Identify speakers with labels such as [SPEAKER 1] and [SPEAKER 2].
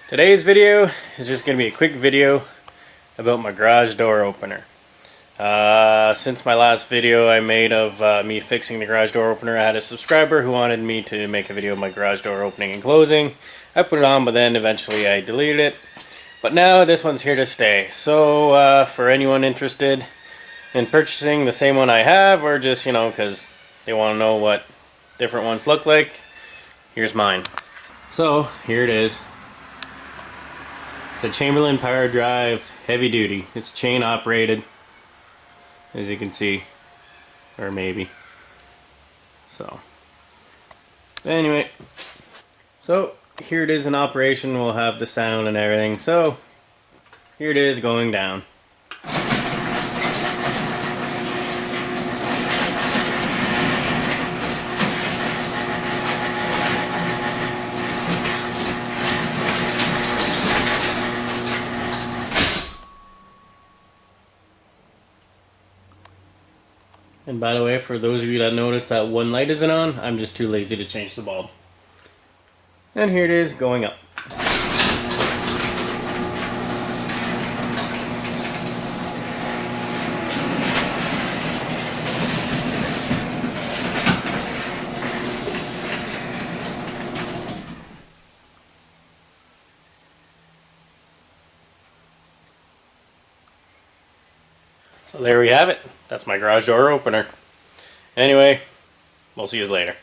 [SPEAKER 1] Today's video is just going to be a quick video about my garage door opener. Since my last video I made of me fixing the garage door opener, I had a subscriber who wanted me to make a video of my garage door opening and closing. I put it on, but then eventually I deleted it. But now this one's here to stay. So for anyone interested in purchasing the same one I have, or just, because they want to know what different ones look like, here's mine. So here it is. It's a Chamberlain power drive, heavy duty. It's chain operated, as you can see, or maybe. So anyway, so here it is in operation. We'll have the sound and everything. So here it is going down. And by the way, for those of you that noticed that one light isn't on, I'm just too lazy to change the bulb. And here it is going up. So there we have it. That's my garage door opener. Anyway, we'll see you later.